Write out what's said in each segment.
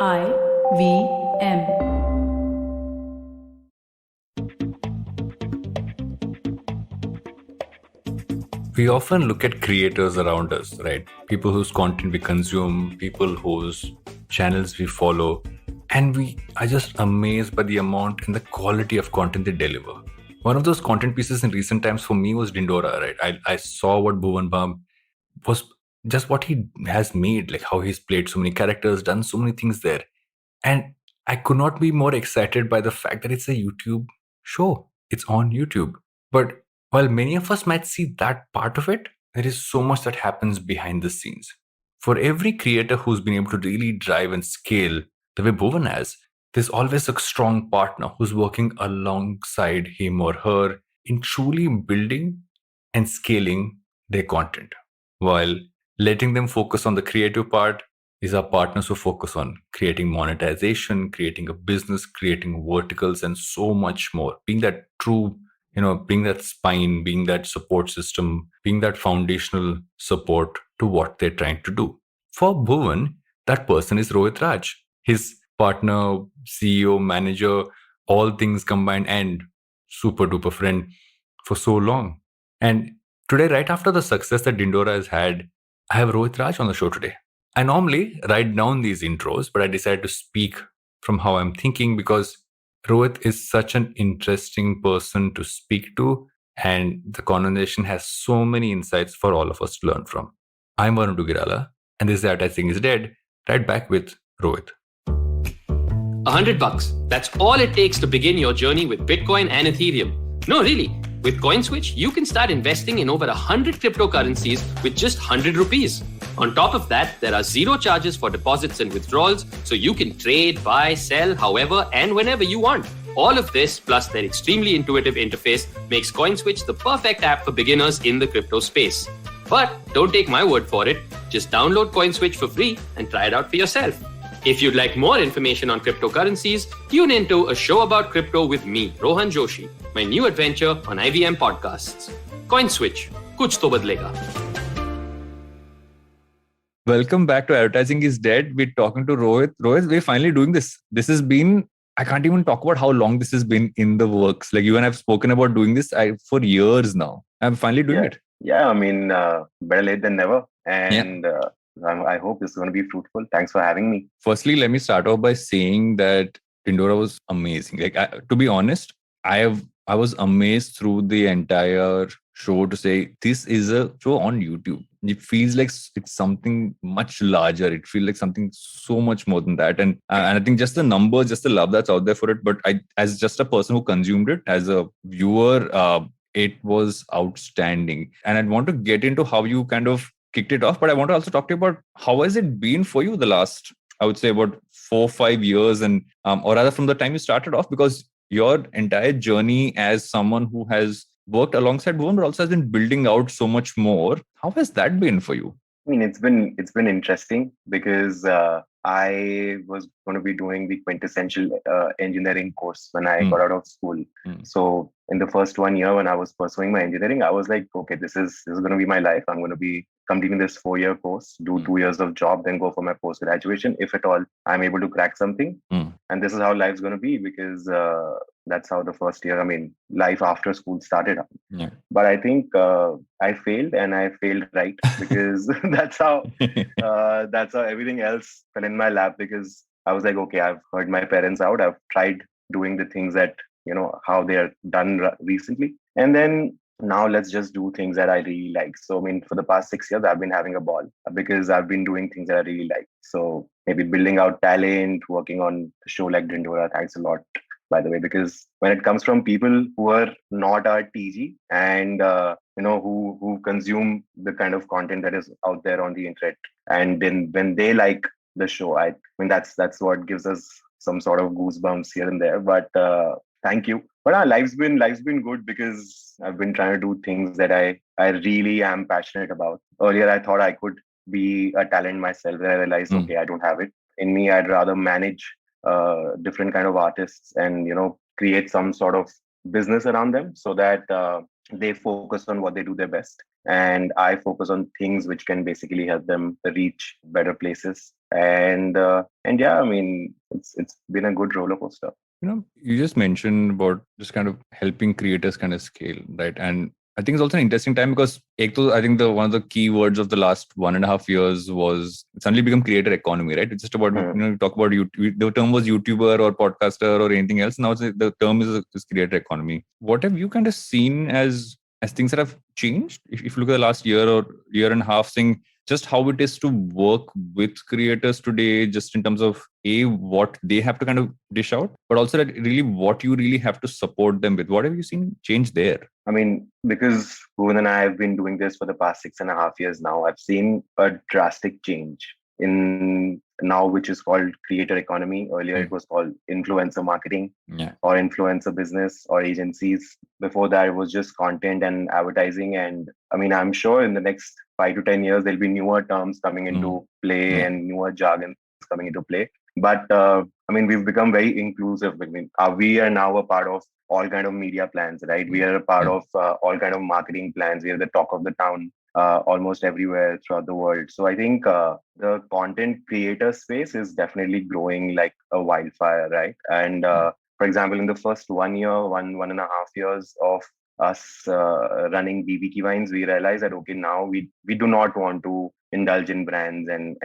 BBKiVM. We often look at creators around us, right? People whose content we consume, people whose channels we follow, and we are just amazed by the amount and the quality of content they deliver. One of those content pieces in recent times for me was Dhindora, right? I saw what Bhuvan Bam was, just what he has made, like how he's played so many characters, done so many things there. And I could not be more excited by the fact that it's a YouTube show. It's on YouTube. But while many of us might see that part of it, there is so much that happens behind the scenes. For every creator who's been able to really drive and scale the way Bhuvan has, there's always a strong partner who's working alongside him or her in truly building and scaling their content, while letting them focus on the creative part. These are partners who focus on creating monetization, creating a business, creating verticals, and so much more. Being that true, being that spine, being that support system, being that foundational support to what they're trying to do. For Bhuvan, that person is Rohit Raj, his partner, CEO, manager, all things combined, and super duper friend for so long. And today, right after the success that Dhindora has had, I have Rohit Raj on the show today. I normally write down these intros, but I decided to speak from how I'm thinking because Rohit is such an interesting person to speak to, and the conversation has so many insights for all of us to learn from. I'm Varun Duggirala, and this is Advertising is Dead, right back with Rohit. $100. That's all it takes to begin your journey with Bitcoin and Ethereum. No, really. With CoinSwitch, you can start investing in over 100 cryptocurrencies with just 100 rupees. On top of that, there are zero charges for deposits and withdrawals, so you can trade, buy, sell, however and whenever you want. All of this, plus their extremely intuitive interface, makes CoinSwitch the perfect app for beginners in the crypto space. But don't take my word for it. Just download CoinSwitch for free and try it out for yourself. If you'd like more information on cryptocurrencies, tune into a show about crypto with me, Rohan Joshi, my new adventure on IVM podcasts. CoinSwitch, kuch to badlega. Welcome back to Advertising is Dead. We're talking to Rohit. Rohit, we're finally doing this. This has been, I can't even talk about how long this has been in the works. Like you and I have spoken about doing this for years now. I'm finally doing it. Yeah, I mean, better late than never. And I hope this is going to be fruitful. Thanks for having me. Firstly, let me start off by saying that Dhindora was amazing. Like, to be honest, I was amazed through the entire show to say this is a show on YouTube. It feels like it's something much larger. It feels like something so much more than that. And I think just the numbers, just the love that's out there for it. But I, as just a person who consumed it, as a viewer, it was outstanding. And I'd want to get into how you kind of kicked it off, but I want to also talk to you about how has it been for you the last, I would say, about 4 or 5 years, and or rather from the time you started off, because your entire journey as someone who has worked alongside Bhuvan, but also has been building out so much more. How has that been for you? I mean, it's been interesting because I was going to be doing the quintessential engineering course when I got out of school. So in the first 1 year when I was pursuing my engineering, I was like, okay, this is going to be my life. I'm going to be completing this 4-year course, do 2 years of job, then go for my post graduation. If at all I'm able to crack something, and this is how life's going to be, because that's how the first year, I mean, life after school started. Yeah. But I think I failed, and I failed right, because that's how everything else fell in my lap, because I was like, okay, I've heard my parents out. I've tried doing the things that, how they are done recently. And then now let's just do things that I really like. So, I mean, for the past 6 years, I've been having a ball because I've been doing things that I really like. So maybe building out talent, working on a show like Dhindora. Thanks a lot, by the way, because when it comes from people who are not our TG and who consume the kind of content that is out there on the internet, and then when they like the show, I mean that's what gives us some sort of goosebumps here and there. But thank you. But life's been good because I've been trying to do things that I really am passionate about. Earlier, I thought I could be a talent myself, and I realized, okay, I don't have it in me. I'd rather manage different kind of artists and create some sort of business around them, so that they focus on what they do their best, and I focus on things which can basically help them reach better places. And yeah, I mean, it's been a good roller coaster. You just mentioned about just kind of helping creators kind of scale, right? And I think it's also an interesting time because I think one of the key words of the last 1.5 years was suddenly become creator economy, right? It's just about, you talk about the term was YouTuber or podcaster or anything else. Now the term is creator economy. What have you kind of seen as things that have changed? If you look at the last year or year and a half, saying just how it is to work with creators today, just in terms of what they have to kind of dish out, but also that really what you really have to support them with. What have you seen change there? I mean, because Bhuvan and I have been doing this for the past 6.5 years now, I've seen a drastic change in now, which is called creator economy. Earlier, it was called influencer marketing or influencer business or agencies. Before that, it was just content and advertising. And I mean, I'm sure in the next 5 to 10 years, there'll be newer terms coming into play and newer jargons coming into play. But I mean, we've become very inclusive. I mean, we are now a part of all kind of media plans, right? We are a part of all kind of marketing plans. We are the talk of the town almost everywhere throughout the world. So I think the content creator space is definitely growing like a wildfire, right? And for example, in the first 1 year, 1.5 years of us running BBKiVines, we realized that okay, now we do not want to indulge in brands and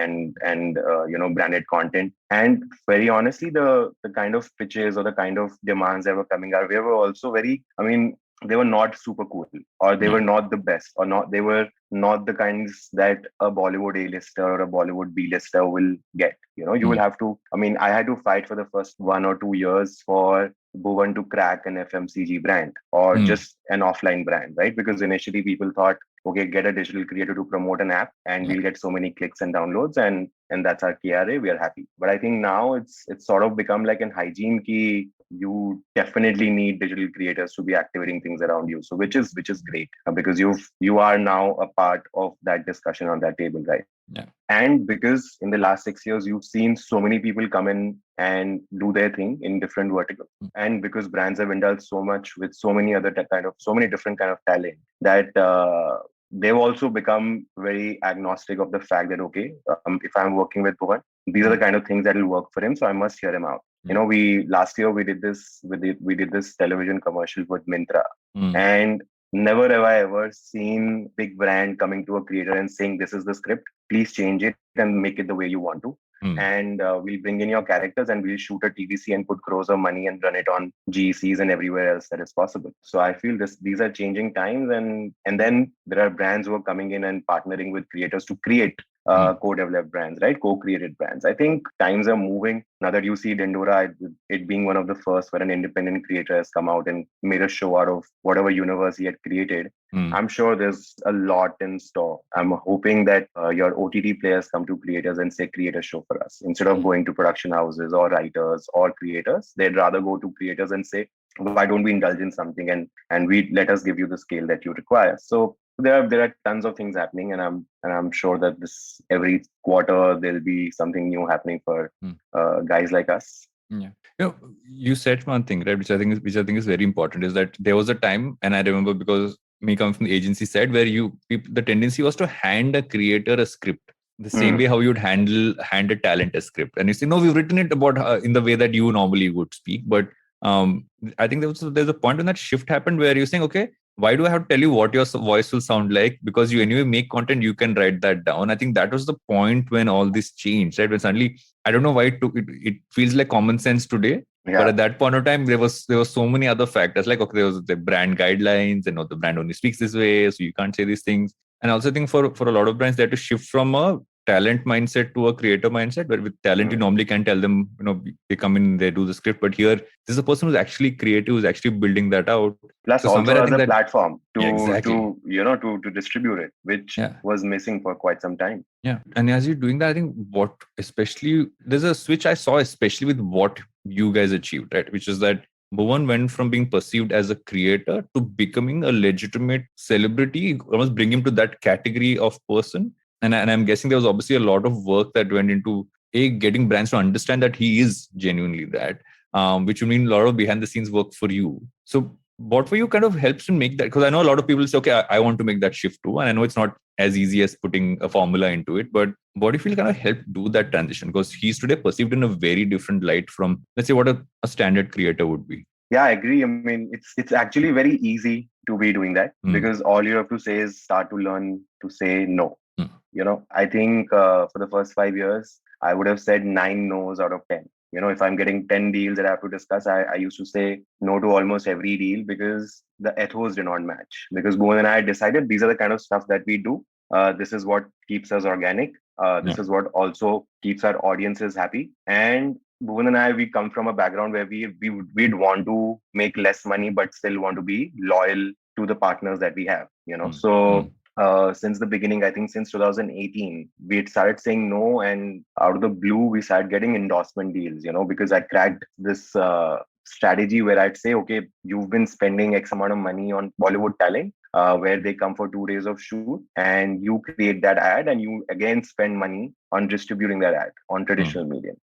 branded content. And very honestly, the kind of pitches or the kind of demands that were coming our way were also very, I mean, they were not super cool, or they were not the best, or not they were not the kinds that a Bollywood A-lister or a Bollywood B-lister will get. You will have to, I mean, I had to fight for the first 1 or 2 years for Bhuvan to crack an FMCG brand or just an offline brand, right? Because initially people thought, okay, get a digital creator to promote an app and we'll get so many clicks and downloads, and that's our KRA, we are happy. But I think now it's sort of become like an hygiene key. You definitely need digital creators to be activating things around you. So which is great, because you are now a part of that discussion on that table, right? Yeah. And because in the last 6 years, you've seen so many people come in and do their thing in different verticals. And because brands have indulged so much with so many other so many different kind of talent, that they've also become very agnostic of the fact that, okay, if I'm working with Bhuvan, these are the kind of things that will work for him. So I must hear him out. Last year we did this television commercial with Mintra. And never have I ever seen big brand coming to a creator and saying, this is the script, please change it and make it the way you want to. And we'll bring in your characters and we'll shoot a TVC and put crores of money and run it on GECs and everywhere else that is possible. So I feel these are changing times, and then there are brands who are coming in and partnering with creators to create co-developed brands, right? Co-created brands. I think times are moving. Now that you see Dhindora, it being one of the first where an independent creator has come out and made a show out of whatever universe he had created. I'm sure there's a lot in store. I'm hoping that your OTT players come to creators and say, create a show for us. Instead of going to production houses or writers or creators, they'd rather go to creators and say, why don't we indulge in something and we let us give you the scale that you require. So there are tons of things happening, and I'm sure that this every quarter there'll be something new happening for guys like us. Yeah, you said one thing, right, which I think is very important, is that there was a time, and I remember because me coming from the agency side, where the tendency was to hand a creator a script the same way how you'd hand a talent a script, and you say, no, we've written it about in the way that you normally would speak. But I think there's a point when that shift happened where you're saying, okay, why do I have to tell you what your voice will sound like? Because you anyway make content, you can write that down. I think that was the point when all this changed, right? When suddenly, I don't know why it feels like common sense today. Yeah. But at that point of time, there was so many other factors, like, okay, there was the brand guidelines, and the brand only speaks this way, so you can't say these things. And I also think for a lot of brands, they had to shift from a talent mindset to a creator mindset, where with talent, you normally can tell them, they come in, they do the script, but here, this is a person who's actually creative, who's actually building that out. Plus, so also as a platform to distribute it, which was missing for quite some time. Yeah. And as you're doing that, I think there's a switch I saw, especially with what you guys achieved, right? Which is that Bhuvan went from being perceived as a creator to becoming a legitimate celebrity, almost bring him to that category of person. And I'm guessing there was obviously a lot of work that went into getting brands to understand that he is genuinely that, which would mean a lot of behind the scenes work for you. So what for you kind of helps to make that? Because I know a lot of people say, okay, I want to make that shift too. And I know it's not as easy as putting a formula into it, but what do you feel kind of helped do that transition? Because he's today perceived in a very different light from, let's say, what a standard creator would be. Yeah, I agree. I mean, it's actually very easy to be doing that because all you have to say is start to learn to say no. I think for the first 5 years, I would have said 9 no's out of 10. If I'm getting 10 deals that I have to discuss, I used to say no to almost every deal because the ethos did not match. Because Bhuvan and I decided these are the kind of stuff that we do. This is what keeps us organic. This is what also keeps our audiences happy. And Bhuvan and I, we come from a background where we'd want to make less money, but still want to be loyal to the partners that we have. So since the beginning, I think since 2018, we had started saying no, and out of the blue, we started getting endorsement deals. Because I cracked this strategy where I'd say, okay, you've been spending X amount of money on Bollywood talent, where they come for 2 days of shoot, and you create that ad, and you again spend money on distributing that ad on traditional medium,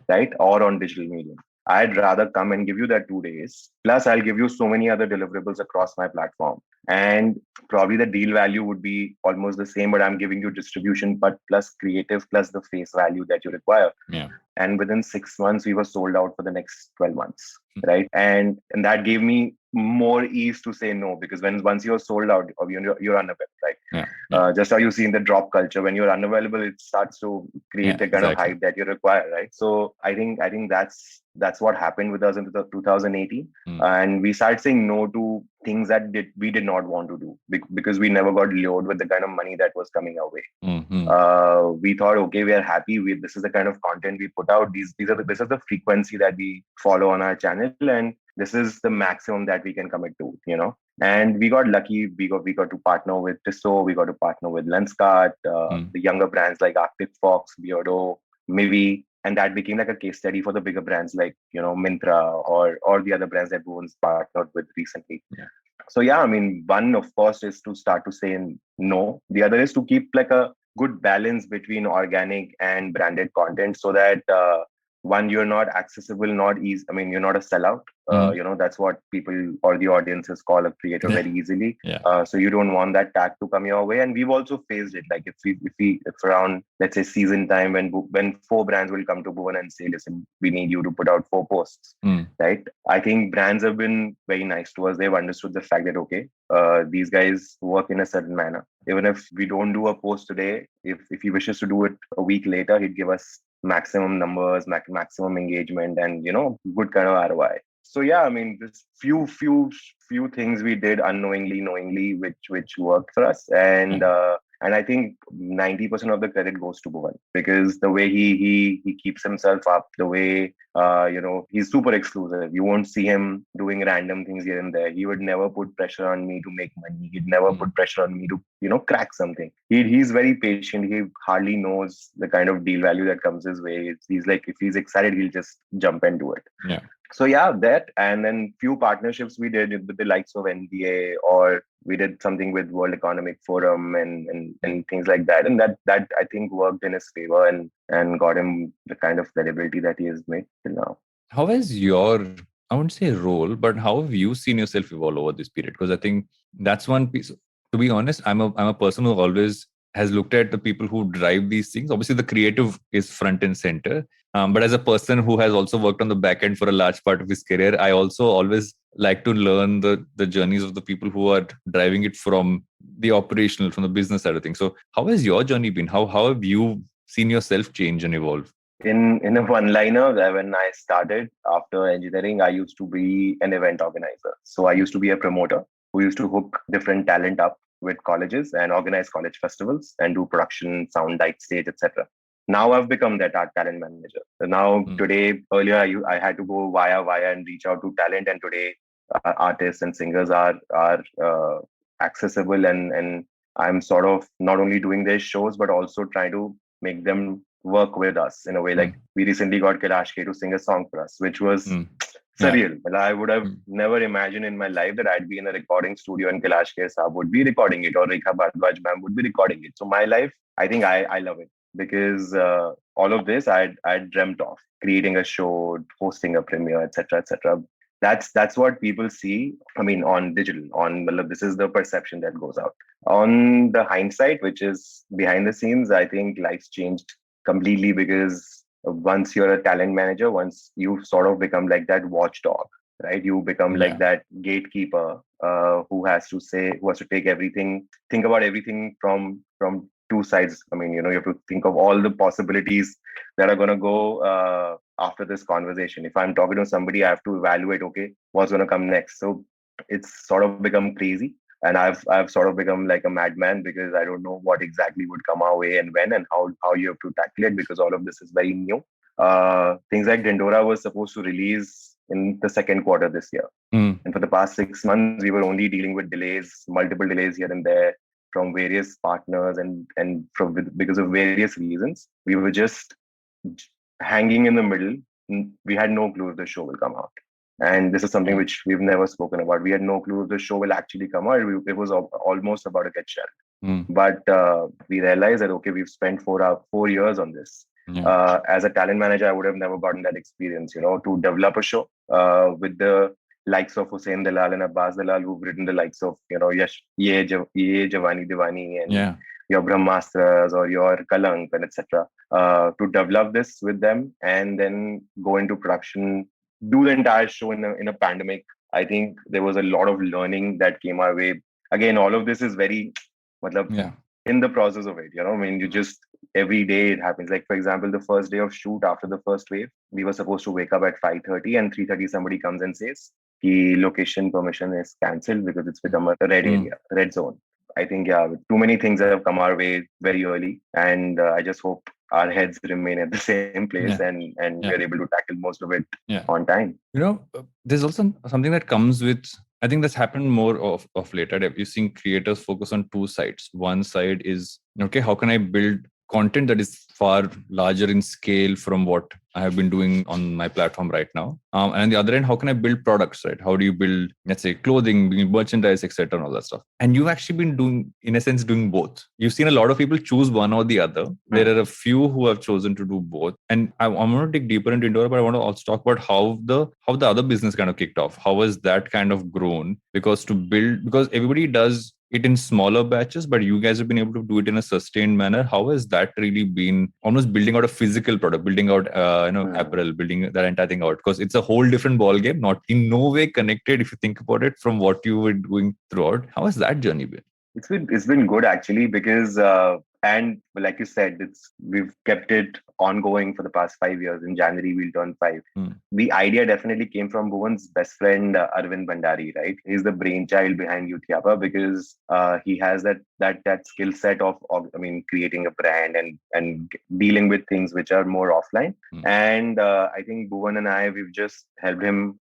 right, or on digital medium. I'd rather come and give you that 2 days. Plus, I'll give you so many other deliverables across my platform. And probably the deal value would be almost the same, but I'm giving you distribution, but plus creative, plus the face value that you require. Yeah. And within 6 months, we were sold out for the next 12 months, right? And that gave me more ease to say no, because once you're sold out or you're unavailable, right? Just how you see in the drop culture, when you're unavailable, it starts to create a kind of hype that you require, right? So I think that's what happened with us in 2018, and we started saying no to things that we did not want to do because we never got lured with the kind of money that was coming our way. We thought, okay, we are happy with this is the kind of content we put out. This is the frequency that we follow on our channel, and this is the maximum that we can commit to, And we got lucky. We got to partner with Tissot. We got to partner with Lenskart, the younger brands like Arctic Fox, Beardo, Mivi, and that became like a case study for the bigger brands like Myntra or the other brands that Bhuvan's partnered with recently. So yeah, I mean, one of course is to start to say no. The other is to keep like a good balance between organic and branded content, so that one, you're not accessible, not easy. I mean, you're not a sellout. That's what people or the audiences call a creator very easily. So you don't want that tag to come your way. And we've also faced it. Like if around, let's say, season time, when 4 brands will come to Bhuvan and say, listen, we need you to put out 4 posts, right? I think brands have been very nice to us. They've understood the fact that, okay, these guys work in a certain manner. Even if we don't do a post today, if he wishes to do it a week later, he'd give us maximum numbers, maximum engagement, and good kind of ROI. So yeah, I mean, there's few things we did unknowingly, knowingly, which worked for us, and I think 90% of the credit goes to Bhuvan, because the way he keeps himself up, the way he's super exclusive. You won't see him doing random things here and there. He would never put pressure on me to make money. He'd never put pressure on me to crack something. He's very patient. He hardly knows the kind of deal value that comes his way. He's like, if he's excited, he'll just jump into it. Yeah. So yeah, that, and then few partnerships we did with the likes of NBA, or we did something with World Economic Forum and things like that, and that I think worked in his favor and got him the kind of credibility that he has made till now. How has your, I wouldn't say role, but how have you seen yourself evolve over this period? Because I think that's one piece. To be honest, I'm a person who always has looked at the people who drive these things. Obviously, the creative is front and center. But as a person who has also worked on the back end for a large part of his career, I also always like to learn the journeys of the people who are driving it from the operational, from the business side of things. So how has your journey been? How have you seen yourself change and evolve? In a one-liner, when I started after engineering, I used to be an event organizer. So I used to be a promoter who used to hook different talent up with colleges and organize college festivals and do production, sound, light, stage, etc. Now I've become that art talent manager. So now today, earlier I had to go via and reach out to talent, and today artists and singers are accessible, and I'm sort of not only doing their shows but also trying to make them work with us in a way. Like we recently got Kailash K to sing a song for us, which was surreal. Well, I would have never imagined in my life that I'd be in a recording studio and Kailash K Saab would be recording it, or Rekha Bhardwaj ma'am would be recording it. So my life, I think I love it, because all of this I'd dreamt of creating a show, hosting a premiere, etc., etc. that's what people see. I mean, on digital, this is the perception that goes out. On the hindsight, which is behind the scenes, I think life's changed completely, because once you're a talent manager, once you sort of become like that watchdog, right? You become like that gatekeeper, who has to think about everything from two sides. I mean, you have to think of all the possibilities that are going to go after this conversation. If I'm talking to somebody, I have to evaluate, okay, what's going to come next. So it's sort of become crazy. And I've sort of become like a madman, because I don't know what exactly would come our way and when, and how you have to tackle it, because all of this is very new. Things like Dhindora was supposed to release in the second quarter this year. And for the past 6 months, we were only dealing with delays, multiple delays here and there from various partners, because of various reasons. We were just hanging in the middle. We had no clue if the show will come out. And this is something which we've never spoken about. We had no clue if the show will actually come out. It was almost about to get shelved. But we realized that, okay, we've spent 4 years on this. As a talent manager, I would have never gotten that experience, to develop a show with the likes of Hussein Dalal and Abbas Dalal, who've written the likes of, Ye Jawani Diwani and your Brahmastras or your Kalank and etc. To develop this with them and then go into production, do the entire show in a pandemic. I think there was a lot of learning that came our way. Again, all of this is very, in the process of it, I mean, you just, every day it happens. Like, for example, the first day of shoot after the first wave, we were supposed to wake up at 5:30, and 3:30 somebody comes and says, the location permission is cancelled because it's become a red area, red zone. I think, too many things have come our way very early, and I just hope our heads remain at the same place and we're able to tackle most of it on time. There's also something that comes with, I think that's happened more of later. You're seeing creators focus on two sides. One side is, okay, how can I build content that is far larger in scale from what I have been doing on my platform right now. And on the other end, how can I build products, right? How do you build, let's say, clothing, merchandise, etc., and all that stuff? And you've actually been doing, in a sense, doing both. You've seen a lot of people choose one or the other. There are a few who have chosen to do both. And I want to dig deeper into Indora, but I want to also talk about how the other business kind of kicked off. How has that kind of grown? Because everybody does it in smaller batches, but you guys have been able to do it in a sustained manner. How has that really been almost building out a physical product, building out apparel, building that entire thing out? Because it's a whole different ball game, not in no way connected if you think about it from what you were doing throughout. How has that journey been? It's been good actually, because and like you said, we've kept it ongoing for the past 5 years. In January we'll turn 5. The idea definitely came from Bhuvan's best friend Arvind Bhandari, right? He's the brainchild behind Youth because he has that skill set of creating a brand and dealing with things which are more offline. And I think Bhuvan and we've just helped him,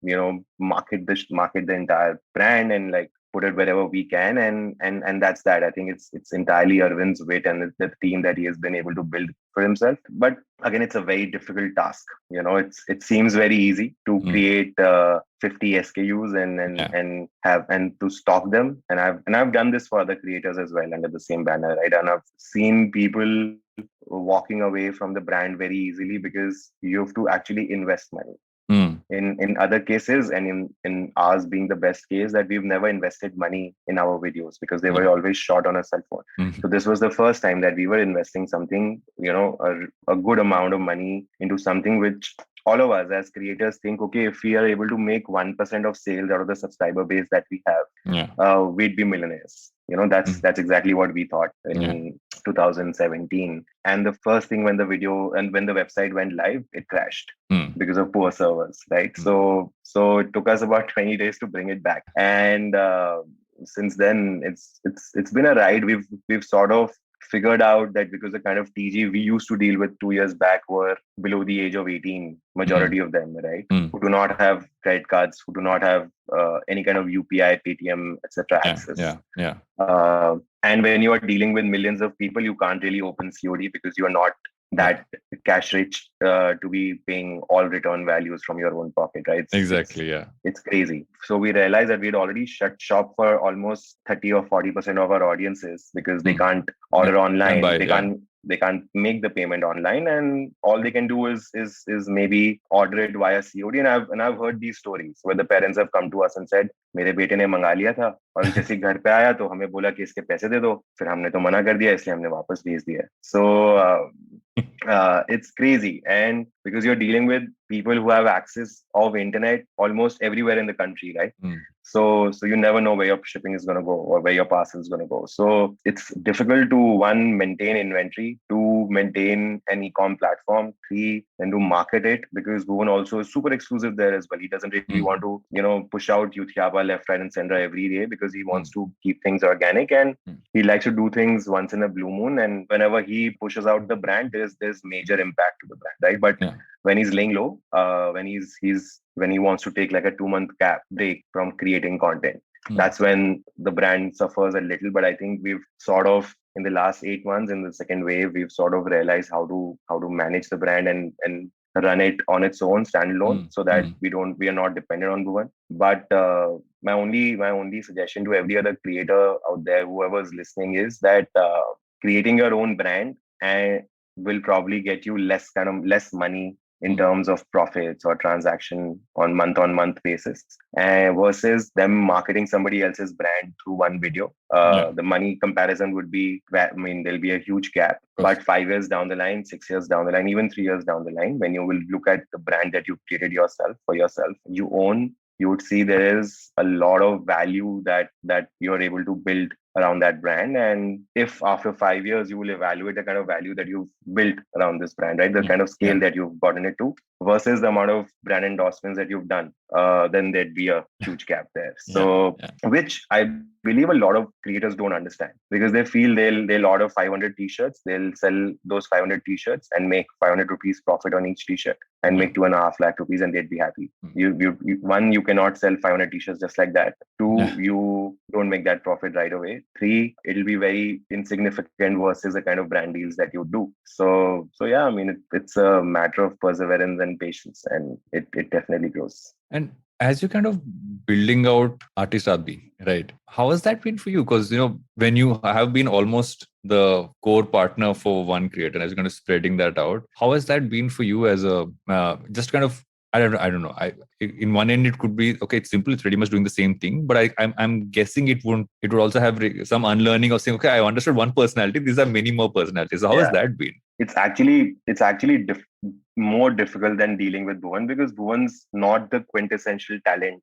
market the entire brand and like put it wherever we can, and that's that. I think it's entirely Arvind's wit and the team that he has been able to build for himself. But again, it's a very difficult task. It seems very easy to create 50 SKUs and to stock them. And I've done this for other creators as well under the same banner, right? And I've seen people walking away from the brand very easily because you have to actually invest money. In other cases, and in ours being the best case, that we've never invested money in our videos because they were always shot on a cell phone. So this was the first time that we were investing something, a good amount of money into something which all of us as creators think, okay, if we are able to make 1% of sales out of the subscriber base that we have, we'd be millionaires. That's exactly what we thought in 2017. And the first thing when the website went live, it crashed because of poor servers, right? So it took us about 20 days to bring it back. And since then, it's been a ride. We've sort of figured out that because the kind of TG we used to deal with 2 years back were below the age of 18, majority of them, right? Who do not have credit cards, who do not have any kind of UPI, Paytm, etc. access. And when you are dealing with millions of people, you can't really open COD because you are not that cash rich to be paying all return values from your own pocket, right? It's crazy. So we realized that we'd already shut shop for almost 30 or 40% of our audiences because they can't order online. they can't make the payment online, and all they can do is maybe order it via COD. And I've heard these stories where the parents have come to us and said, मेरे बेटे ने मंगा लिया था और जैसे घर पे आया तो हमें बोला कि इसके पैसे दे दो, फिर हमने तो मना कर दिया, इसलिए हमने वापस भेज दिया. So it's crazy, and because you're dealing with people who have access of internet almost everywhere in the country, right? So you never know where your shipping is going to go or where your parcel is going to go. So it's difficult to, one, maintain inventory, two, maintain an e-com platform, three, and to market it, because Bhuvan also is super exclusive there as well. He doesn't really want to, push out Yuthyaba left, right, and center every day, because he wants to keep things organic, and he likes to do things once in a blue moon. And whenever he pushes out the brand, there's major impact to the brand, right? But when he's laying low, when he wants to take like a 2-month break from creating content, that's when the brand suffers a little. But I think we've sort of, in the last 8 months, in the second wave, we've sort of realized how to manage the brand and run it on its own standalone, so that we are not dependent on Bhuvan. But my only suggestion to every other creator out there, whoever's listening, is that creating your own brand and will probably get you less money in terms of profits or transaction on month basis, versus them marketing somebody else's brand through one video. The money comparison would be, there'll be a huge gap. But 5 years down the line, 6 years down the line, even 3 years down the line, when you will look at the brand that you've created for yourself, you own, you would see there is a lot of value that you're able to build around that brand. And if after 5 years you will evaluate the kind of value that you've built around this brand, right, the kind of scale that you've gotten it to versus the amount of brand endorsements that you've done, then there'd be a huge gap there. So which I believe a lot of creators don't understand, because they feel they'll order 500 t-shirts, they'll sell those 500 t-shirts and make 500 rupees profit on each t-shirt and make 2.5 lakh rupees, and they'd be happy. You cannot sell 500 t-shirts just like that. Two, you don't make that profit right away. Three, it'll be very insignificant versus the kind of brand deals that you do. So yeah, it's a matter of perseverance and patience, and it definitely grows. And as you're kind of building out Artist Adi, right, how has that been for you? Because, when you have been almost the core partner for one creator, as you're kind of spreading that out, how has that been for you as a, just kind of, I don't know. In one end, it could be, okay, it's simple, it's pretty much doing the same thing. But I'm guessing it would also have some unlearning of saying, okay, I understood one personality, these are many more personalities. So how has that been? It's actually more difficult than dealing with Bhuvan, because Bhuvan's not the quintessential talent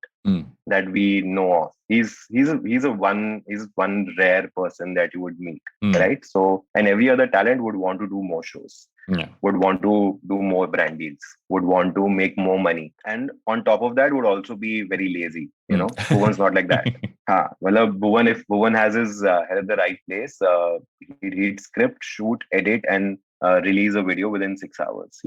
that we know of. He's one rare person that you would meet, right? So, and every other talent would want to do more shows, would want to do more brand deals, would want to make more money, and on top of that would also be very lazy. Bhuvan's not like that. Bhuvan, if Bhuvan has his head at the right place, he'd read script, shoot, edit, and release a video within 6 hours.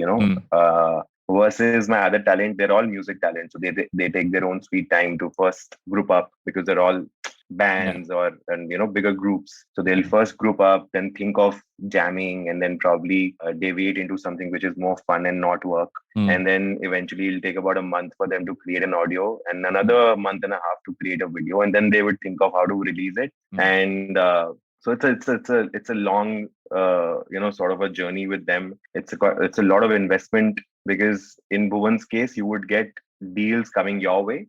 Versus my other talent, they're all music talent, so they take their own sweet time to first group up, because they're all bands and bigger groups. So they'll first group up, then think of jamming, and then probably deviate into something which is more fun and not work. And then eventually it'll take about a month for them to create an audio, and another month and a half to create a video, and then they would think of how to release it. And so it's a long sort of a journey with them. It's a lot of investment, because in Bhuvan's case, you would get deals coming your way.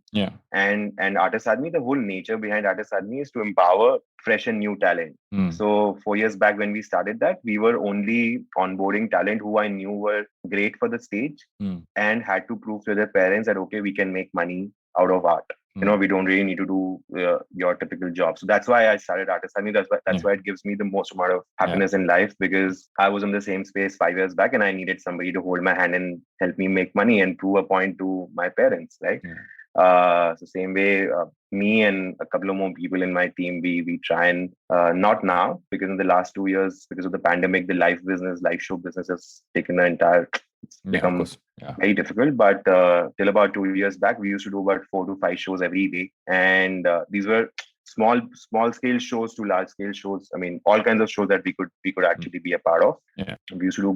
And Artist Academy, the whole nature behind Artist Academy is to empower fresh and new talent. So 4 years back when we started that, we were only onboarding talent who I knew were great for the stage and had to prove to their parents that, okay, we can make money out of art. We don't really need to do your typical job. So that's why I started Artist Academy. That's why it gives me the most amount of happiness in life, because I was in the same space 5 years back, and I needed somebody to hold my hand and help me make money and prove a point to my parents, right? So same way, me and a couple of more people in my team, we try and not now, because in the last 2 years, because of the pandemic, the live show business has taken the entire, become very difficult. But till about 2 years back, we used to do about 4 to 5 shows every day, and these were small scale shows to large scale shows. All kinds of shows that we could actually be a part of. We used to do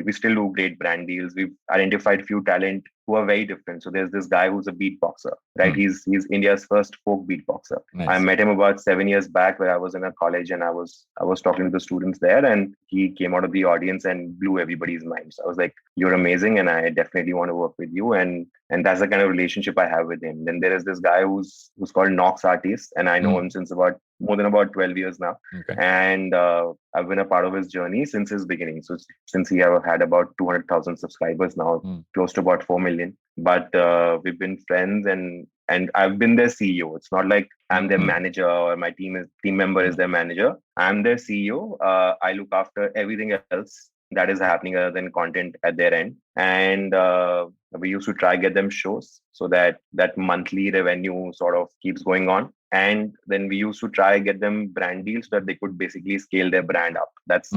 we still do great brand deals. We've identified few talent who are very different. So there's this guy who's a beatboxer, right? He's India's first folk beatboxer. Nice. I met him about 7 years back where I was in a college, and I was talking to the students there, and he came out of the audience and blew everybody's minds. I was like, "You're amazing, and I definitely want to work with you." And that's the kind of relationship I have with him. Then there is this guy who's called Nox Artist, and I know him since more than about 12 years now. Okay. And I've been a part of his journey since his beginning. So since he had about 200,000 subscribers now, close to about 4 million. But we've been friends, and I've been their CEO. It's not like I'm their manager or my team member is their manager. I'm their CEO. I look after everything else that is happening other than content at their end. And we used to try get them shows so that monthly revenue sort of keeps going on. And then we used to try get them brand deals so that they could basically scale their brand up. That's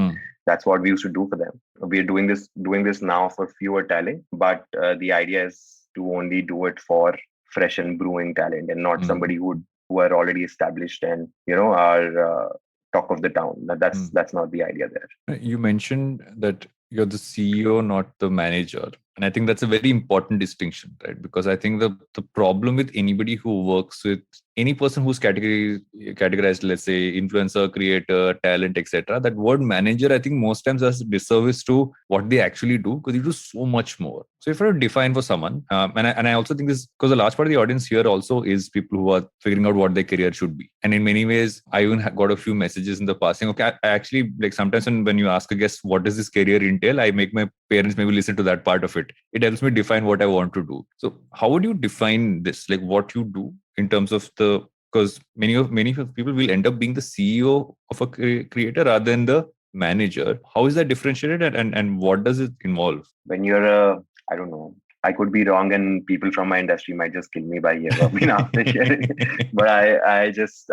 what we used to do for them. We're doing this now for fewer talent, but the idea is to only do it for fresh and brewing talent, and not somebody who are already established and are talk of the town. That's not the idea there. You mentioned that you're the CEO, not the manager. And I think that's a very important distinction, right? Because I think the problem with anybody who works with any person who's categorized, let's say, influencer, creator, talent, etc., that word manager, I think most times does disservice to what they actually do, because you do so much more. So if I were to define for someone, and I also think this, because a large part of the audience here also is people who are figuring out what their career should be. And in many ways, I even got a few messages in the past saying, okay, I actually, like sometimes when you ask a guest, what does this career entail? I make my parents maybe listen to that part of it. It helps me define what I want to do. So how would you define this? Like what you do in terms of because many of people will end up being the CEO of a creator rather than the manager. How is that differentiated, and what does it involve? When you're I don't know, I could be wrong, and people from my industry might just kill me by here after sharing. But I just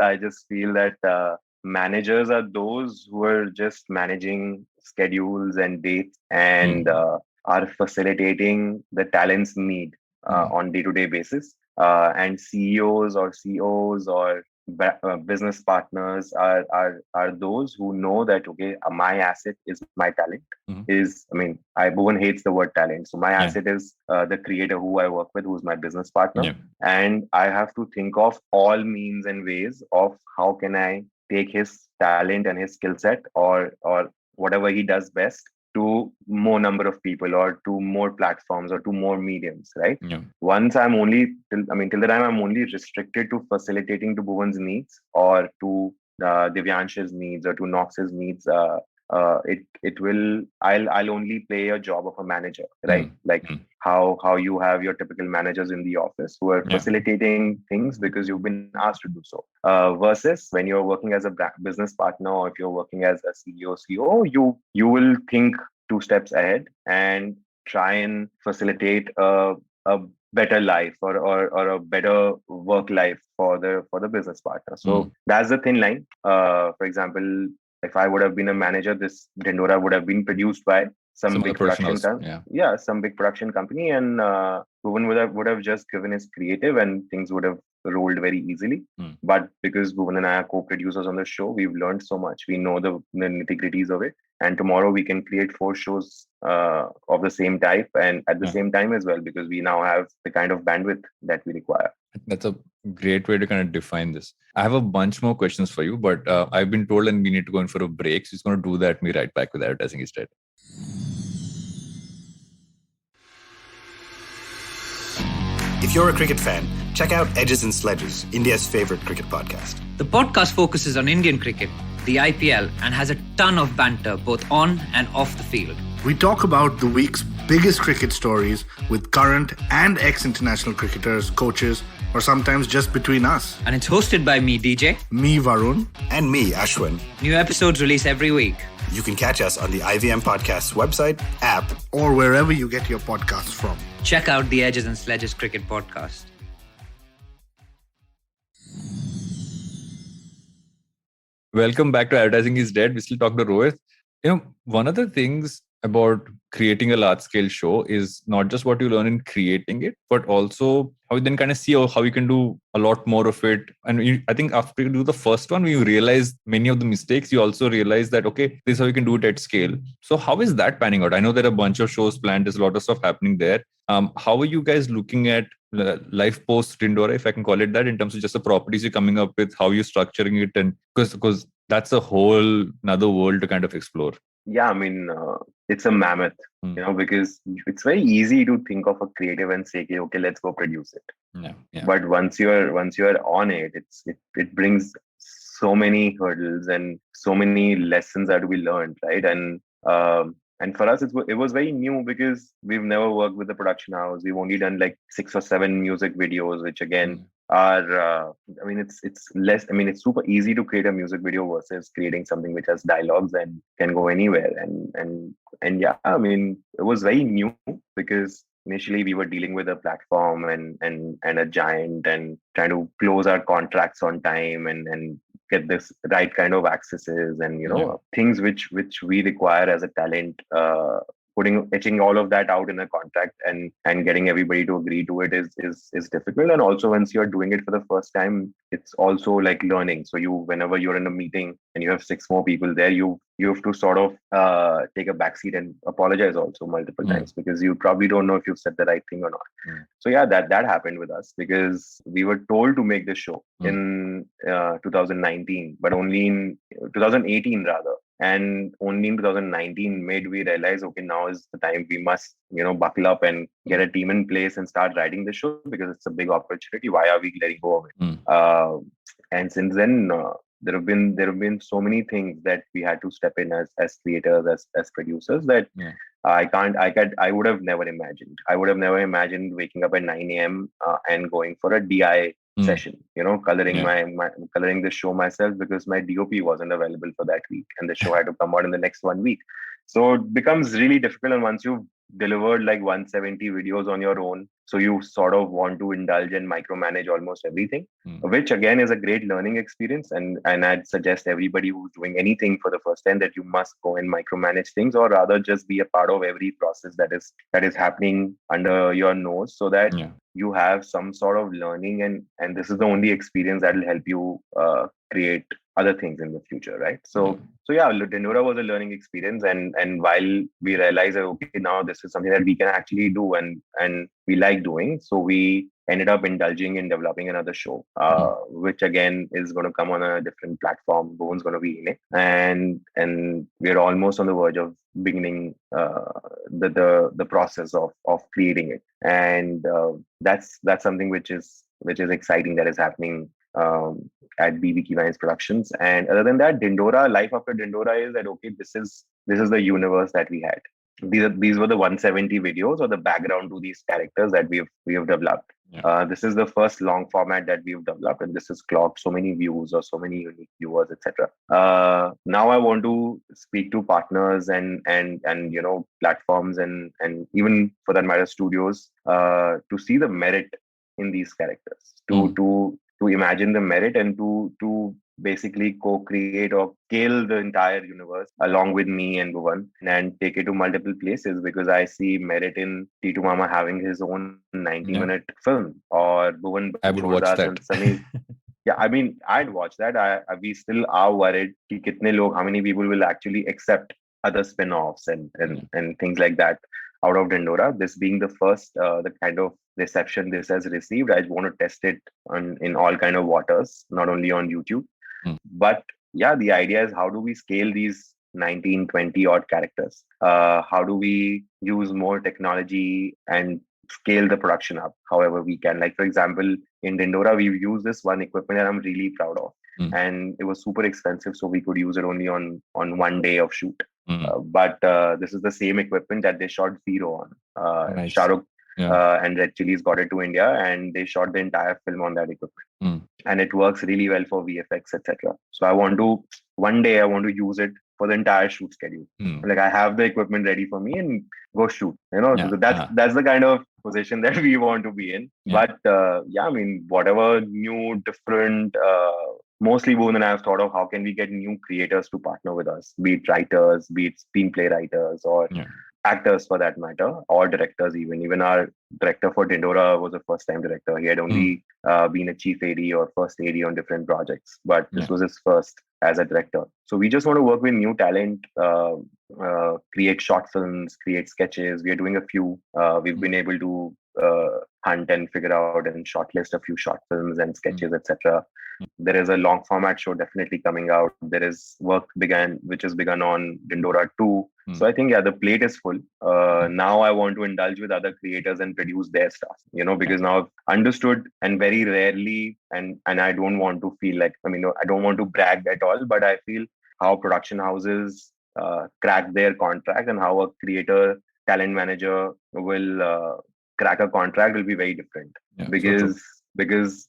feel that managers are those who are just managing schedules and dates and are facilitating the talent's need on day-to-day basis. And CEOs or COs or business partners are those who know that, okay, my asset is my talent. Bhuvan hates the word talent, so my asset is the creator who I work with, who's my business partner, and I have to think of all means and ways of how can I take his talent and his skill set or whatever he does best to more number of people or to more platforms or to more mediums, right? Once till the time I'm only restricted to facilitating to Bhuvan's needs or to Divyansh's needs or to Nox's needs, I'll only play a job of a manager, right? How you have your typical managers in the office who are facilitating things because you've been asked to do so. Versus when you're working as a business partner, or if you're working as a CEO, you will think 2 steps ahead and try and facilitate a better life or a better work life for the business partner. So that's the thin line. For example, if I would have been a manager, this Dhindora would have been produced by some big production company. Some big production company, and Bhuvan would have just given his creative, and things would have rolled very easily. But because Bhuvan and I are co-producers on the show, we've learned so much. We know the nitty-gritties of it, and tomorrow we can create 4 shows of the same type and at the same time as well, because we now have the kind of bandwidth that we require. That's a great way to kind of define this. I have a bunch more questions for you, but I've been told and we need to go in for a break. So he's going to do that. Me right back with advertising instead. If you're a cricket fan, check out Edges and Sledges, India's favorite cricket podcast. The podcast focuses on Indian cricket, the IPL, and has a ton of banter both on and off the field. We talk about the week's biggest cricket stories with current and ex-international cricketers, coaches, or sometimes just between us. And it's hosted by me, DJ. Me, Varun. And me, Ashwin. New episodes release every week. You can catch us on the IVM Podcast's website, app, or wherever you get your podcasts from. Check out the Edges and Sledges Cricket Podcast. Welcome back to Advertising is Dead. We still talk to Rohit. One of the things about creating a large scale show is not just what you learn in creating it, but also how you then kind of see how you can do a lot more of it. And I think after you do the first one, when you realize many of the mistakes, you also realize that, okay, this is how you can do it at scale. So how is that panning out? I know there are a bunch of shows planned. There's a lot of stuff happening there. How are you guys looking at life post Dhindora, if I can call it that, in terms of just the properties you're coming up with, how you're structuring it? And because that's a whole another world to kind of explore. Yeah, I mean, it's a mammoth, because it's very easy to think of a creative and say, okay, let's go produce it. Yeah. But once you're on it, it brings so many hurdles and so many lessons that we learned, right? And for us, it was very new because we've never worked with a production house. We've only done like 6 or 7 music videos, which again are I mean, it's less. I mean, it's super easy to create a music video versus creating something which has dialogues and can go anywhere. And yeah, I mean, it was very new because initially we were dealing with a platform and a giant and trying to close our contracts on time and get this right kind of accesses and things which we require as a talent. Etching all of that out in a contract and getting everybody to agree to it is difficult. And also, once you're doing it for the first time, it's also like learning. So whenever you're in a meeting and you have 6 more people there, you have to sort of take a backseat and apologize also multiple times because you probably don't know if you've said the right thing or not. So yeah, that happened with us because we were told to make the show in 2019, but only in 2018 rather. And only in 2019 made we realize, okay, now is the time we must, buckle up and get a team in place and start writing the show because it's a big opportunity. Why are we letting go of it? And since then, there have been so many things that we had to step in as creators, as producers that I would have never imagined. I would have never imagined waking up at 9 a.m. And going for a DI session, coloring coloring the show myself because my DOP wasn't available for that week and the show had to come out in the next 1 week. So it becomes really difficult. And once you've delivered like 170 videos on your own, so you sort of want to indulge and micromanage almost everything, which again is a great learning experience. And I'd suggest everybody who's doing anything for the first time that you must go and micromanage things, or rather just be a part of every process that is happening under your nose, so that you have some sort of learning, and this is the only experience that will help you create other things in the future, right? So yeah, Dhindora was a learning experience, and while we realized that okay, now this is something that we can actually do and we like doing, so we ended up indulging in developing another show, which again is going to come on a different platform. Bhuvan's going to be in it, and we're almost on the verge of beginning the process of creating it, and that's something which is exciting that is happening at BBKiVines Productions. And other than that, Dhindora, life after Dhindora is that okay, this is the universe that we had. These were the 170 videos or the background to these characters that we have developed. This is the first long format that we've developed, and this has clocked so many views or so many unique viewers, etc. Now I want to speak to partners and platforms and even for that matter studios to see the merit in these characters, to imagine the merit and to basically co-create or scale the entire universe along with me and Bhuvan and take it to multiple places, because I see merit in Titu Mama having his own 90-minute film, or Bhuvan I would watch that. Yeah, I mean, I'd watch that. We still are worried ki kitne log, how many people will actually accept other spin-offs and things like that out of Dhindora. This being the first, the kind of reception this has received, I want to test it in all kind of waters, not only on YouTube. But yeah, the idea is how do we scale these 19, 20 odd characters? How do we use more technology and scale the production up however we can? Like, for example, in Dhindora, we've used this one equipment that I'm really proud of. And it was super expensive, so we could use it only on 1 day of shoot. But this is the same equipment that they shot Zero on. Nice. Shah Rukh and Red Chillies got it to India, and they shot the entire film on that equipment. And it works really well for VFX, etc. So one day I want to use it for the entire shoot schedule. Like, I have the equipment ready for me and go shoot. So that's the kind of position that we want to be in. But I mean, whatever new, different mostly Boone and I have thought of how can we get new creators to partner with us, be it writers, be it screenplay writers, or Yeah. actors for that matter, or directors even. Even our director for Dhindora was a first-time director. He had only been a chief AD or first AD on different projects, but this Yeah. was his first as a director. So we just want to work with new talent, create short films, create sketches. We are doing a few. We've been able to hunt and figure out and shortlist a few short films and sketches, etc. There is a long format show definitely coming out. There is work which has begun on Dindora 2. So I think, yeah, the plate is full. Now I want to indulge with other creators and produce their stuff, because now I've understood, and very rarely, and I don't want to feel like, I don't want to brag at all, but I feel how production houses crack their contract and how a creator talent manager will crack a contract will be very different. Yeah, so because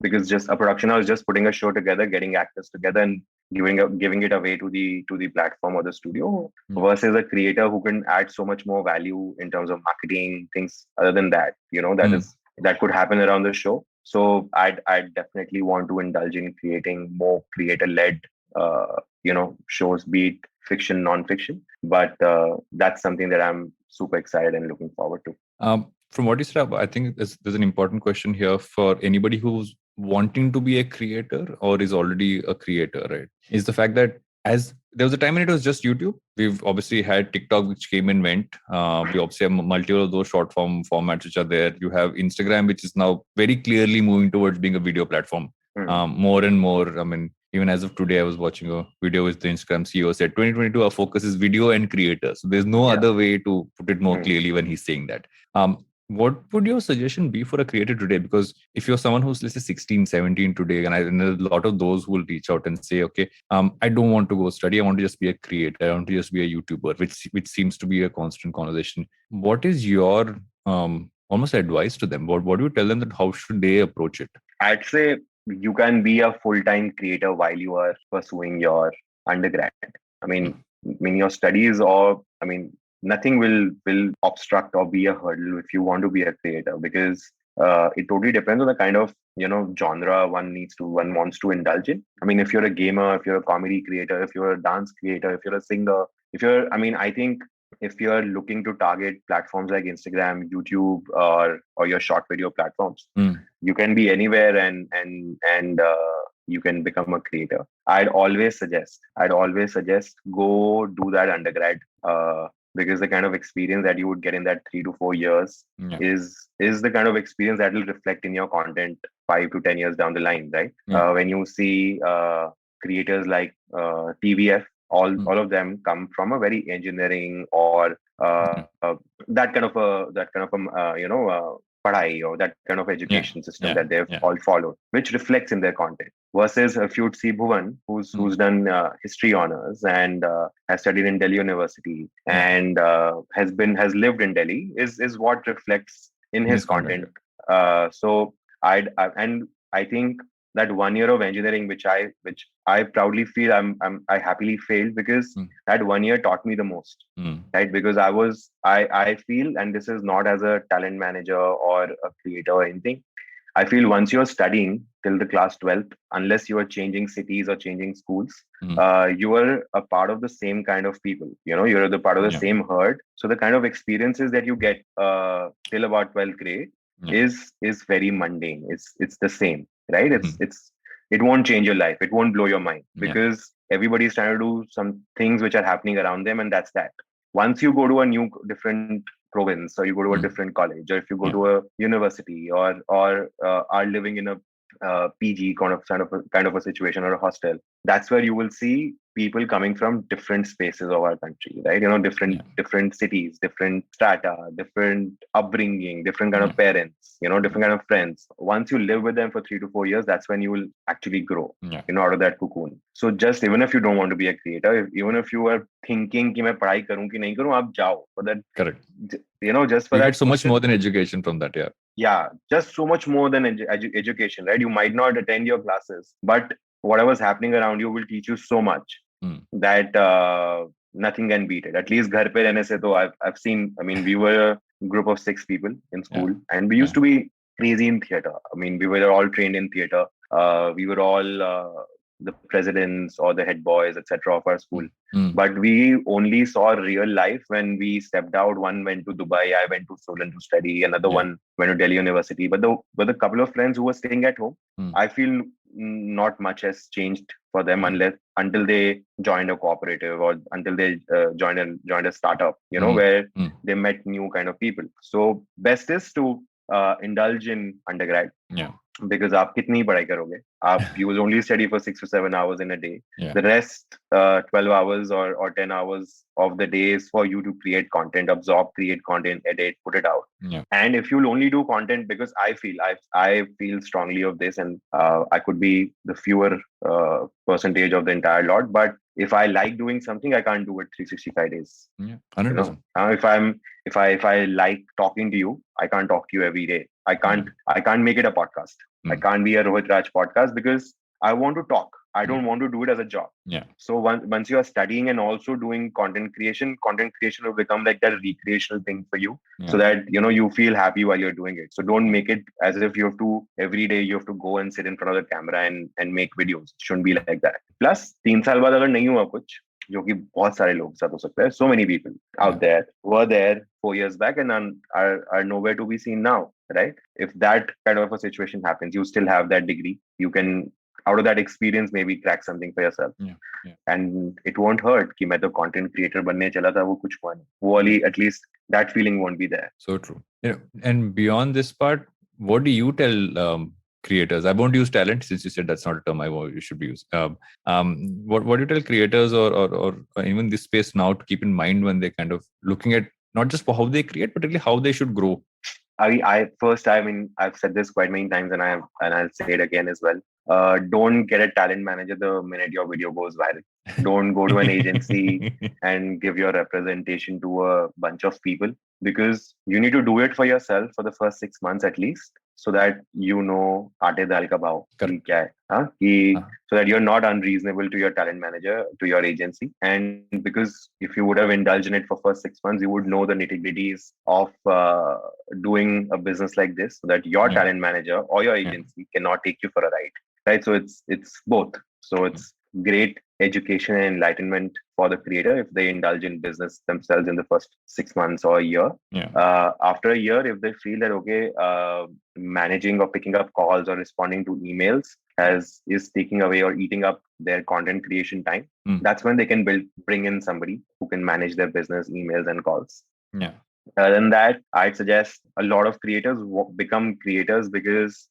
because just a production house just putting a show together, getting actors together, and giving it away to the platform or the studio, versus a creator who can add so much more value in terms of marketing things other than that. That could happen around the show. So I'd definitely want to indulge in creating more creator-led shows, be it fiction, non-fiction. But that's something that I'm super excited and looking forward to. From what you said, I think there's an important question here for anybody who's wanting to be a creator or is already a creator, right? Is the fact that as there was a time when it was just YouTube. We've obviously had TikTok, which came and went. We obviously have multiple of those short form formats which are there. You have Instagram, which is now very clearly moving towards being a video platform. More and more. I mean, even as of today, I was watching a video with the Instagram CEO said 2022, our focus is video and creators. So there's no other way to put it more clearly when he's saying that. What would your suggestion be for a creator today? Because if you're someone who's, let's say, 16, 17 today, and I know a lot of those who will reach out and say, okay, I don't want to go study. I want to just be a creator. I want to just be a YouTuber, which seems to be a constant conversation. What is your almost advice to them? What do you tell them that how should they approach it? I'd say you can be a full-time creator while you are pursuing your undergrad. I mean, your studies, or nothing will obstruct or be a hurdle if you want to be a creator, because it totally depends on the kind of genre one wants to indulge in. I mean, if you're a gamer, if you're a comedy creator, if you're a dance creator, if you're a singer, I think if you're looking to target platforms like Instagram, YouTube, or your short video platforms, you can be anywhere and you can become a creator. I'd always suggest go do that undergrad, because the kind of experience that you would get in that 3 to 4 years is the kind of experience that will reflect in your content 5 to 10 years down the line, right? When you see creators like TVF, all of them come from a very engineering or that kind of a padhai, or that kind of education system that they've all followed, which reflects in their content. Versus if you'd see Bhuvan, who's done history honors and has studied in Delhi University and has lived in Delhi, is what reflects in his content. So I think that 1 year of engineering, which I proudly feel I happily failed, because that 1 year taught me the most, right? Because I feel, and this is not as a talent manager or a creator or anything, I feel once you're studying till the class 12th, unless you are changing cities or changing schools, you are a part of the same kind of people. You're the part of the same herd. So the kind of experiences that you get till about 12th grade is very mundane. It's the same, right? It won't change your life. It won't blow your mind, because everybody's trying to do some things which are happening around them, and that's that. Once you go to a different province, or you go to a different college, or if you go to a university, or are living in a PG kind of a situation, or a hostel, that's where you will see people coming from different spaces of our country, right? Different cities, different strata, different upbringing, different kind of parents, different kind of friends. Once you live with them for 3 to 4 years, that's when you will actually grow out of that cocoon. So just even if you don't want to be a creator, even if you are thinking कि मैं पढ़ाई करूं कि नहीं करूं, आप जाओ for that. Correct. Just for you that. Get so much more than education from that, Yeah, just so much more than education, right? You might not attend your classes, but whatever's happening around you will teach you so much that nothing can beat it. At least घर पे रहने से तो I've seen. I mean, we were a group of 6 people in school, and we used to be crazy in theater. I mean, we were all trained in theater. we were all the presidents or the head boys, etc., of our school. Mm. But we only saw real life when we stepped out. One went to Dubai, I went to Sweden to study, another one went to Delhi University. But the couple of friends who were staying at home, I feel not much has changed for them until they joined a cooperative or until they joined a startup, where they met new kind of people. So best is to indulge in undergrad. Yeah. Because आप कितनी पढ़ाई करोगे? You will only study for 6 to 7 hours in a day. Yeah. The rest 12 hours or 10 hours of the day is for you to create content, absorb, create content, edit, put it out. Yeah. And if you'll only do content, because I feel strongly of this, and I could be the fewer percentage of the entire lot, but if I like doing something, I can't do it 365 days. Yeah, 100%. If I like talking to you, I can't talk to you every day. I can't make it a podcast. I can't be a Rohit Raj podcast because I want to talk. I don't want to do it as a job. Yeah. So once you are studying and also doing content creation will become like that recreational thing for you, so that you feel happy while you're doing it. So don't make it as if you have to every day you have to go and sit in front of the camera and make videos. It shouldn't be like that. Plus 3 साल बाद अगर नहीं हुआ कुछ, जो कि बहुत सारे लोग साथ हो सकता है, so many people out there were there 4 years back and are nowhere to be seen now, right? If that kind of a situation happens, you still have that degree. You can, out of that experience, maybe crack something for yourself. And it won't hurt कि मैं तो content creator बनने चला था, वो कुछ हुआ नहीं. वो वाली, at least that feeling won't be there. So true. And beyond this part, what do you tell creators? I won't use talent since you said that's not a term you should be using. What do you tell creators or even this space now to keep in mind when they're kind of looking at not just for how they create, but really how they should grow? I've said this quite many times, and I'll say it again as well. Don't get a talent manager the minute your video goes viral. Don't go to an agency and give your representation to a bunch of people, because you need to do it for yourself for the first 6 months at least, so that aate dal ka bhav ki kya hai, so that you're not unreasonable to your talent manager, to your agency. And because if you would have indulged in it for first 6 months, you would know the nitty-gritties of doing a business like this, so that your talent manager or your agency cannot take you for a ride, right? So it's both. So it's great education and enlightenment for the creator if they indulge in business themselves in the first 6 months or a year. After a year, if they feel that managing or picking up calls or responding to emails is taking away or eating up their content creation time, that's when they can bring in somebody who can manage their business, emails and calls. Other than that, I'd suggest a lot of creators become creators because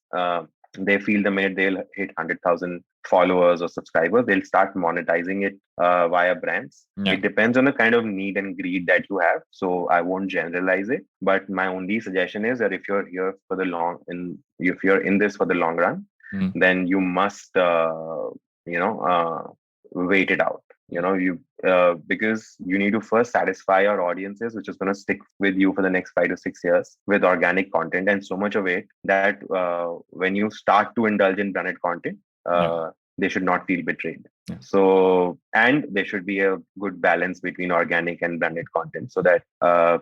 they feel the minute they'll hit 100,000 followers or subscribers, they'll start monetizing it via brands. It depends on the kind of need and greed that you have. So I won't generalize it, but my only suggestion is that if you're here for if you're in this for the long run, then you must, wait it out. Because you need to first satisfy your audiences, which is going to stick with you for the next 5 to 6 years with organic content, and so much of it that when you start to indulge in branded content, they should not feel betrayed. So, and there should be a good balance between organic and branded content, so that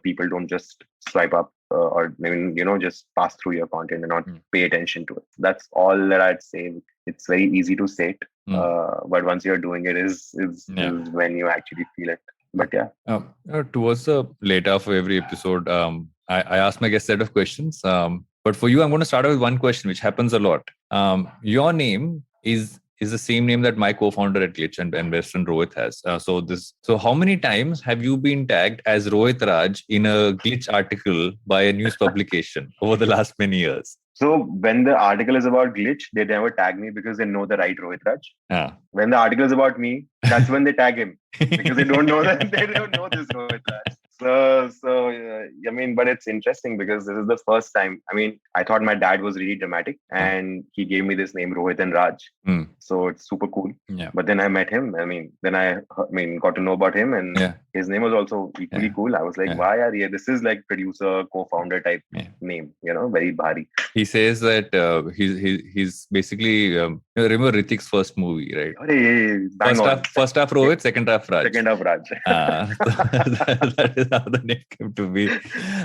people don't just swipe up or maybe just pass through your content and not pay attention to it. That's all that I'd say. It's very easy to say it, but once you're doing it is when you actually feel it. But towards the later of every episode, I ask my guest set of questions. But for you, I'm going to start out with one question, which happens a lot. Your name is the same name that my co-founder at Glitch and best friend Rohit has. So how many times have you been tagged as Rohit Raj in a Glitch article by a news publication over the last many years? So when the article is about Glitch, they never tag me because they know the right Rohit Raj. When the article is about me, that's when they tag him because they don't know that they don't know this Rohit Raj. But it's interesting because this is the first time. I thought my dad was really dramatic and he gave me this name Rohit and Raj. So it's super cool. But then I met him. Then I got to know about him, and his name was also equally cool. I was like, why are you? This is like producer, co-founder type name, very bhari. He says that he's basically remember Ritik's first movie, right? First half Rohit, second half Raj. Second half Raj. That is how the name came to be.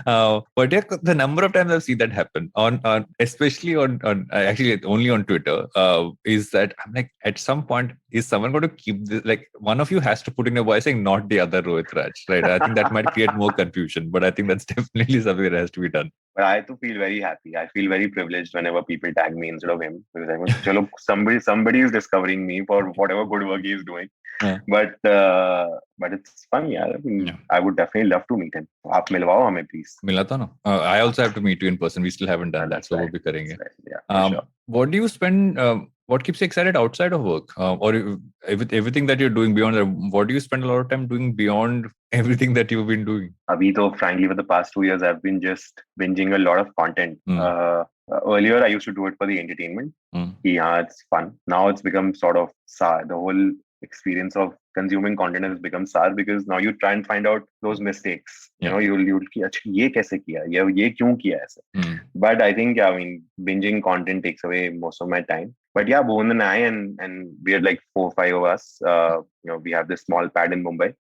But yeah, the number of times I've seen that happen on especially on actually only on Twitter, is that I'm like, at some point, is someone going to keep this? Like, one of you has to put in a voice saying not the other Rohit Raj, right? I think that might create more confusion, but I think that's definitely something that has to be done. But I too feel very happy. I feel very privileged whenever people tag me instead of him, because I'm like, chalo, somebody is discovering me for whatever good work he is doing. But it's fun, yeah. I mean, I would definitely love to meet him. आप मिलवाओ हमें please. मिलाता ना. I also have to meet you in person. We still haven't done that, so we'll be करेंगे. Yeah, sure. What do you spend? What keeps you excited outside of work, or with everything that you're doing beyond that? What do you spend a lot of time doing beyond everything that you've been doing? Abhi to, frankly, for the past 2 years, I've been just binging a lot of content. Earlier, I used to do it for the entertainment. Yeah, it's fun. Now it's become sort of the whole experience of consuming content has become sour, because now you try and find out those mistakes. You'll ye kaise kiya? Ye kyun kiya aise? But I think, binging content takes away most of my time. But yeah, Bhuvan and I, and we are like 4 or 5 of us. We have this small pad in Mumbai.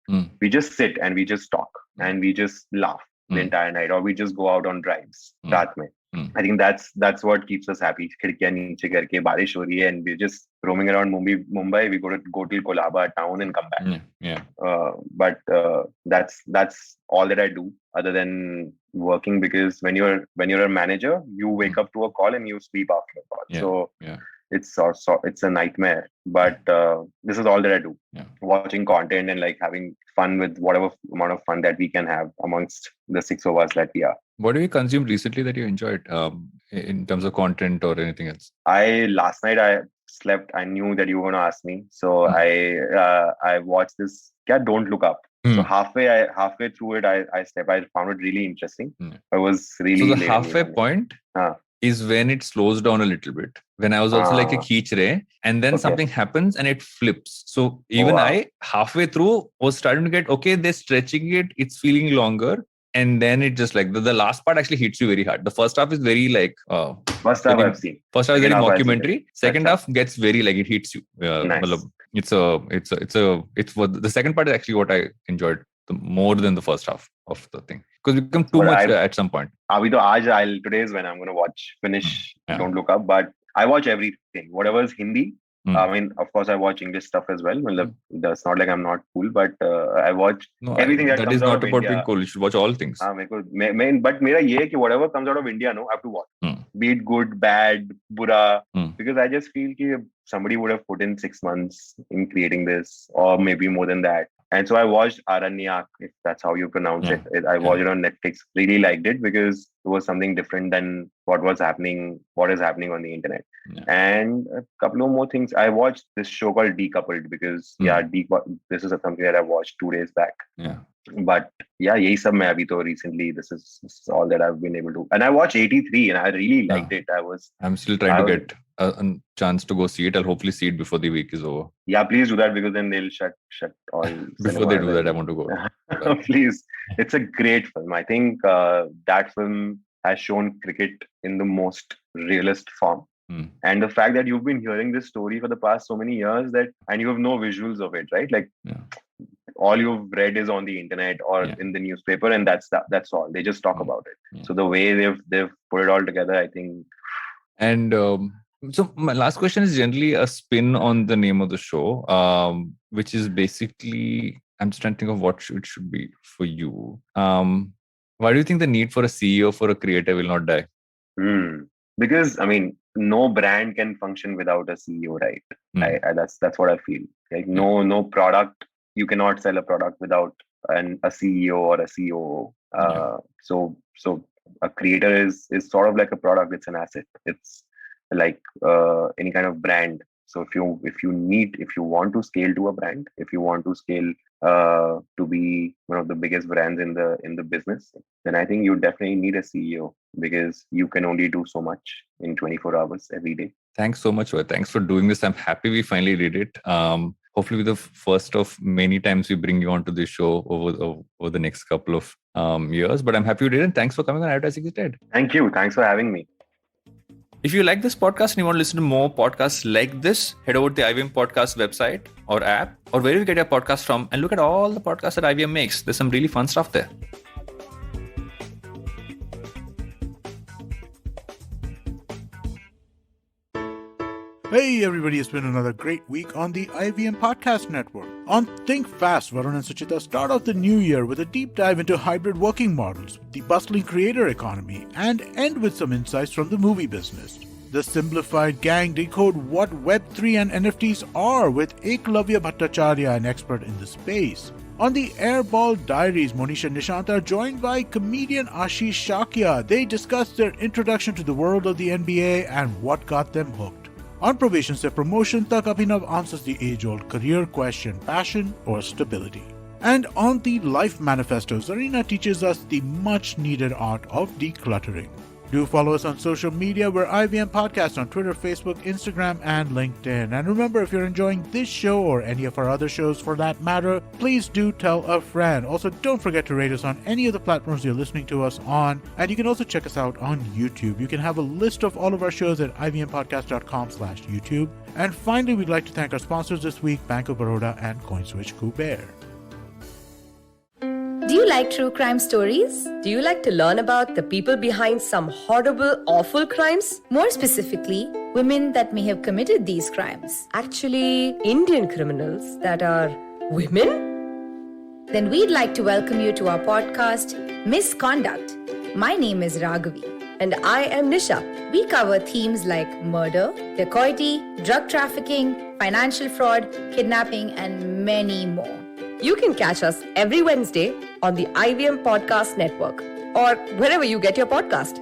We just sit and we just talk and we just laugh the entire night, or we just go out on drives. Raat mein. I think that's what keeps us happy. खिड़कियाँ नीचे करके बारिश हो रही है, and we're just roaming around Mumbai. We go to Kolaba town and come back. But that's all that I do other than working, because when you're a manager, you wake up to a call and you sleep after a call. It's a nightmare. But this is all that I do. Watching content and like having fun with whatever amount of fun that we can have amongst the 6 of us that we are. What have you consumed recently that you enjoyed in terms of content or anything else? Last night I slept. I knew that you were going to ask me, so I watched this. Don't Look Up. So halfway through it, I slept. I found it really interesting. I was really. So the halfway point is when it slows down a little bit. When I was also like a kheech rahe, and then something happens and it flips. So even I halfway through was starting to get, okay, they're stretching it. It's feeling longer. And then it just like the last part actually hits you very hard. The first half is very like first half I've seen. First half is very mockumentary. Second half gets very like it hits you. Nice. It's what the second part is actually what I enjoyed more than the first half of the thing, because it becomes too much at some point. Today is when I'm going to finish Don't Look Up, but I watch everything, whatever is Hindi. I mean, of course, I watch English stuff as well. It's not like I'm not cool, but I watch everything that comes is out not of about India. being cool. You should watch all things. But mera ye hai ki whatever comes out of India, I have to watch. Be it good, bad, bura. Because I just feel ki somebody would have put in 6 months in creating this, or maybe more than that. And so I watched Aranyak, if that's how you pronounce it. I watched it on Netflix. Really liked it because it was something different than what is happening on the internet. And a couple of more things. I watched this show called Decoupled because this is something that I watched 2 days back. But yahi sab main abhi to recently. This is all that I've been able to. And I watched 83 and I really liked it. I'm still trying to get a chance to go see it. I'll hopefully see it before the week is over. Yeah, please do that, because then they'll shut all. Before they do that, I want to go. Please. It's a great film. I think that film has shown cricket in the most realist form. And the fact that you've been hearing this story for the past so many years and you have no visuals of it, right? Like all you've read is on the internet or in the newspaper, and that's all. They just talk about it. So the way they've put it all together, I think. And so my last question is generally a spin on the name of the show, which is basically, I'm just trying to think of what it should be for you. Why do you think the need for a CEO for a creator will not die? Because I mean, no brand can function without a CEO, right? That's what I feel. Like no product, you cannot sell a product without a CEO or a COO. So a creator is sort of like a product. It's an asset. It's like any kind of brand. So if you want to scale to a brand, if you want to scale to be one of the biggest brands in the business, then I think you definitely need a CEO, because you can only do so much in 24 hours every day. Thanks so much, Rohit. Thanks for doing this. I'm happy we finally did it. hopefully be the first of many times we bring you onto this show over the next couple of years. But I'm happy you did, and thanks for coming on Advertising Instead. Thank you. Thanks for having me. If you like this podcast and you want to listen to more podcasts like this, head over to the IVM Podcast website or app or wherever you get your podcast from and look at all the podcasts that IVM makes. There's some really fun stuff there. Hey everybody, it's been another great week on the IVM Podcast Network. On Think Fast, Varun and Suchita start off the new year with a deep dive into hybrid working models, the bustling creator economy, and end with some insights from the movie business. The Simplified Gang decode what Web3 and NFTs are with Eklavya Bhattacharya, an expert in the space. On the Airball Diaries, Monisha and Nishant are joined by comedian Ashish Shakya. They discuss their introduction to the world of the NBA and what got them hooked. On Probation Se Promotion Tak Abhinav answers the age-old career question, passion or stability. And on the Life Manifesto, Zarina teaches us the much-needed art of decluttering. Do follow us on social media. We're IVM Podcast on Twitter, Facebook, Instagram, and LinkedIn. And remember, if you're enjoying this show or any of our other shows for that matter, please do tell a friend. Also, don't forget to rate us on any of the platforms you're listening to us on. And you can also check us out on YouTube. You can have a list of all of our shows at ivmpodcast.com/YouTube. And finally, we'd like to thank our sponsors this week, Bank of Baroda and CoinSwitch Kuber. Do you like true crime stories? Do you like to learn about the people behind some horrible, awful crimes? More specifically, women that may have committed these crimes. Actually, Indian criminals that are women? Then we'd like to welcome you to our podcast, Misconduct. My name is Raghavi. And I am Nisha. We cover themes like murder, dacoity, drug trafficking, financial fraud, kidnapping, and many more. You can catch us every Wednesday on the IVM Podcast Network or wherever you get your podcast.